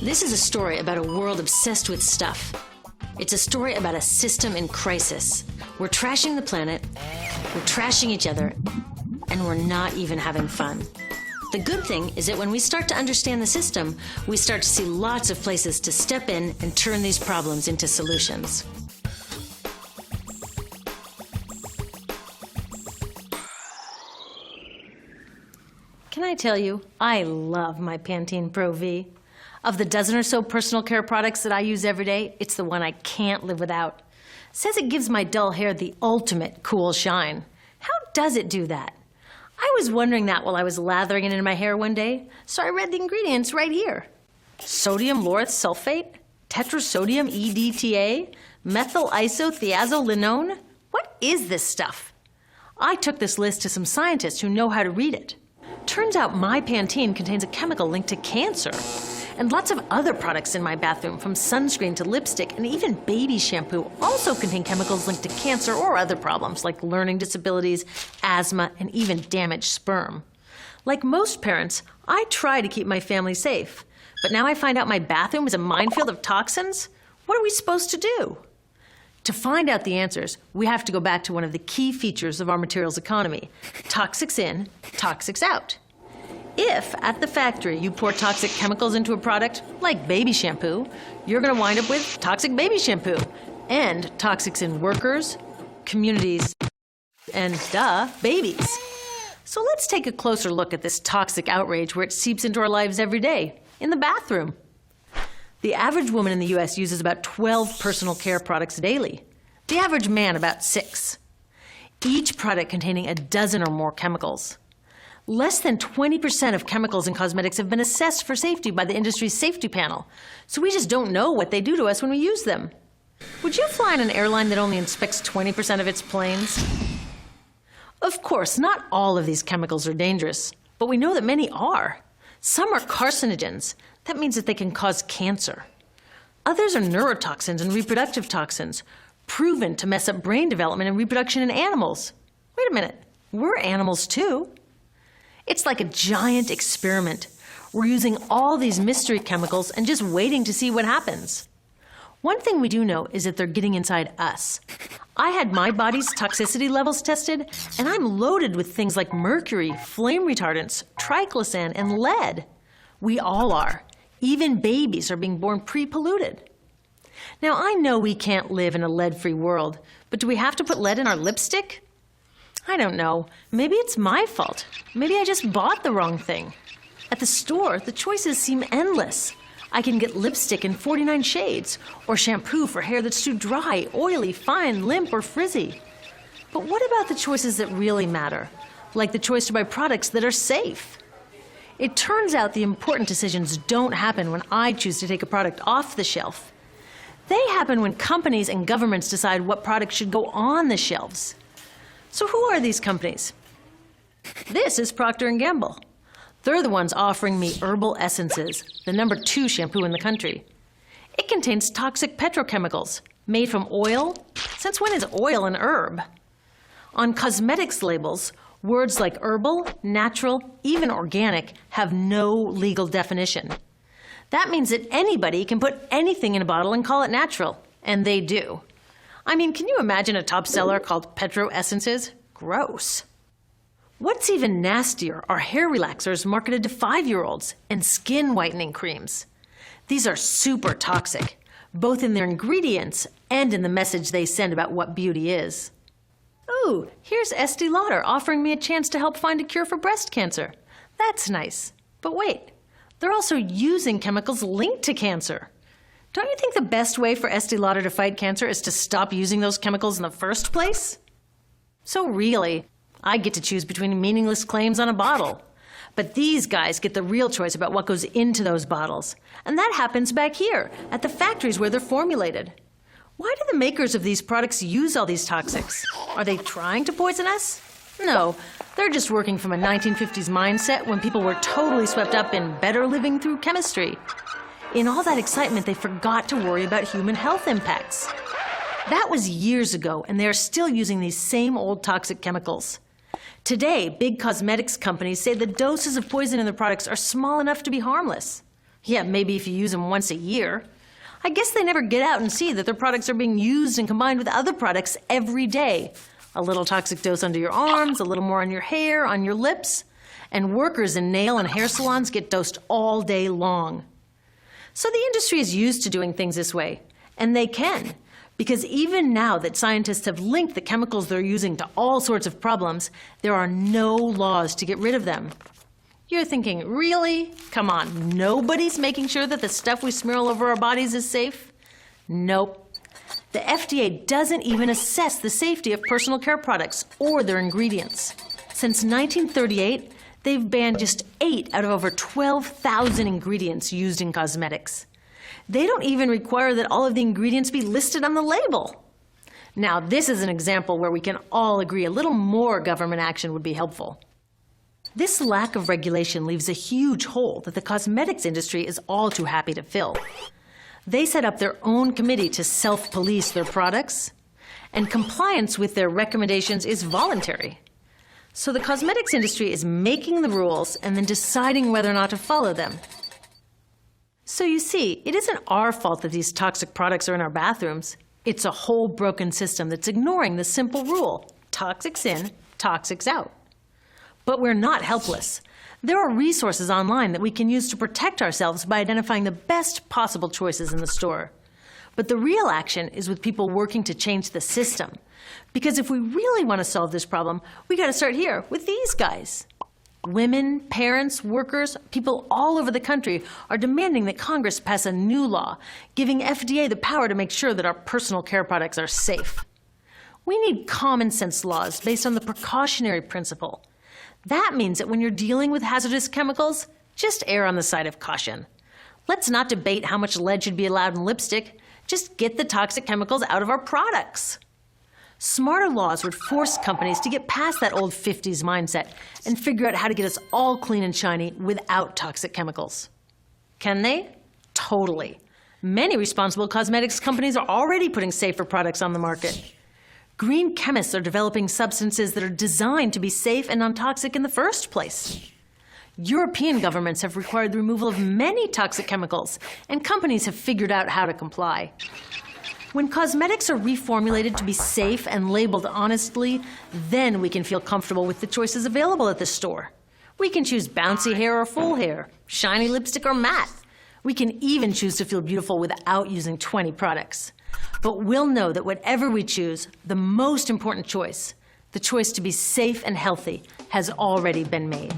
This is a story about a world obsessed with stuff. It's a story about a system in crisis. We're trashing the planet, we're trashing each other, and we're not even having fun. The good thing is that when we start to understand the system, we start to see lots of places to step in and turn these problems into solutions. Can I tell you, I love my Pantene Pro V. Of the dozen or so personal care products that I use every day, it's the one I can't live without. It says it gives my dull hair the ultimate cool shine. How does it do that? I was wondering that while I was lathering it in my hair one day, so I read the ingredients right here. Sodium lauryl sulfate, tetrasodium EDTA, methyl isothiazolinone. What is this stuff? I took this list to some scientists who know how to read it. Turns out my Pantene contains a chemical linked to cancer. And lots of other products in my bathroom, from sunscreen to lipstick and even baby shampoo, also contain chemicals linked to cancer or other problems like learning disabilities, asthma, and even damaged sperm. Like most parents, I try to keep my family safe. But now I find out my bathroom is a minefield of toxins? What are we supposed to do? To find out the answers, we have to go back to one of the key features of our materials economy: toxics in, toxics out. If, at the factory, you pour toxic chemicals into a product, like baby shampoo, you're going to wind up with toxic baby shampoo, and toxics in workers, communities, and, babies. So let's take a closer look at this toxic outrage where it seeps into our lives every day, in the bathroom. The average woman in the U.S. uses about 12 personal care products daily. The average man about 6. Each product containing a dozen or more chemicals. Less than 20% of chemicals in cosmetics have been assessed for safety by the industry's safety panel, so we just don't know what they do to us when we use them. Would you fly on an airline that only inspects 20% of its planes? Of course, not all of these chemicals are dangerous, but we know that many are. Some are carcinogens. That means that they can cause cancer. Others are neurotoxins and reproductive toxins, proven to mess up brain development and reproduction in animals. Wait a minute, we're animals too. It's like a giant experiment. We're using all these mystery chemicals and just waiting to see what happens. One thing we do know is that they're getting inside us. I had my body's toxicity levels tested, and I'm loaded with things like mercury, flame retardants, triclosan, and lead. We all are. Even babies are being born pre-polluted. Now, I know we can't live in a lead-free world, but do we have to put lead in our lipstick? I don't know. Maybe it's my fault. Maybe I just bought the wrong thing. At the store, the choices seem endless. I can get lipstick in 49 shades, or shampoo for hair that's too dry, oily, fine, limp, or frizzy. But what about the choices that really matter? Like the choice to buy products that are safe? It turns out the important decisions don't happen when I choose to take a product off the shelf. They happen when companies and governments decide what products should go on the shelves. So who are these companies? This is Procter & Gamble. They're the ones offering me Herbal Essences, the #2 shampoo in the country. It contains toxic petrochemicals made from oil. Since when is oil an herb? On cosmetics labels, words like herbal, natural, even organic have no legal definition. That means that anybody can put anything in a bottle and call it natural, and they do. I mean, can you imagine a top seller called Petro Essences? Gross. What's even nastier are hair relaxers marketed to 5-year-olds and skin whitening creams. These are super toxic, both in their ingredients and in the message they send about what beauty is. Ooh, here's Estee Lauder offering me a chance to help find a cure for breast cancer. That's nice. But wait, they're also using chemicals linked to cancer. Don't you think the best way for Estee Lauder to fight cancer is to stop using those chemicals in the first place? So really, I get to choose between meaningless claims on a bottle. But these guys get the real choice about what goes into those bottles. And that happens back here, at the factories where they're formulated. Why do the makers of these products use all these toxics? Are they trying to poison us? No, they're just working from a 1950s mindset when people were totally swept up in better living through chemistry. In all that excitement, they forgot to worry about human health impacts. That was years ago, and they are still using these same old toxic chemicals. Today, big cosmetics companies say the doses of poison in their products are small enough to be harmless. Yeah, maybe if you use them once a year. I guess they never get out and see that their products are being used and combined with other products every day. A little toxic dose under your arms, a little more on your hair, on your lips. And workers in nail and hair salons get dosed all day long. So the industry is used to doing things this way, and they can. Because even now that scientists have linked the chemicals they're using to all sorts of problems, there are no laws to get rid of them. You're thinking, really? Come on, nobody's making sure that the stuff we smear all over our bodies is safe? Nope. The FDA doesn't even assess the safety of personal care products or their ingredients. Since 1938, they've banned just 8 out of over 12,000 ingredients used in cosmetics. They don't even require that all of the ingredients be listed on the label. Now, this is an example where we can all agree a little more government action would be helpful. This lack of regulation leaves a huge hole that the cosmetics industry is all too happy to fill. They set up their own committee to self-police their products, and compliance with their recommendations is voluntary. So the cosmetics industry is making the rules and then deciding whether or not to follow them. So you see, it isn't our fault that these toxic products are in our bathrooms. It's a whole broken system that's ignoring the simple rule: toxics in, toxics out. But we're not helpless. There are resources online that we can use to protect ourselves by identifying the best possible choices in the store. But the real action is with people working to change the system. Because if we really want to solve this problem, we got to start here with these guys. Women, parents, workers, people all over the country are demanding that Congress pass a new law, giving FDA the power to make sure that our personal care products are safe. We need common sense laws based on the precautionary principle. That means that when you're dealing with hazardous chemicals, just err on the side of caution. Let's not debate how much lead should be allowed in lipstick. Just get the toxic chemicals out of our products. Smarter laws would force companies to get past that old 50s mindset and figure out how to get us all clean and shiny without toxic chemicals. Can they? Totally. Many responsible cosmetics companies are already putting safer products on the market. Green chemists are developing substances that are designed to be safe and non-toxic in the first place. European governments have required the removal of many toxic chemicals, and companies have figured out how to comply. When cosmetics are reformulated to be safe and labeled honestly, then we can feel comfortable with the choices available at the store. We can choose bouncy hair or full hair, shiny lipstick or matte. We can even choose to feel beautiful without using 20 products. But we'll know that whatever we choose, the most important choice, the choice to be safe and healthy, has already been made.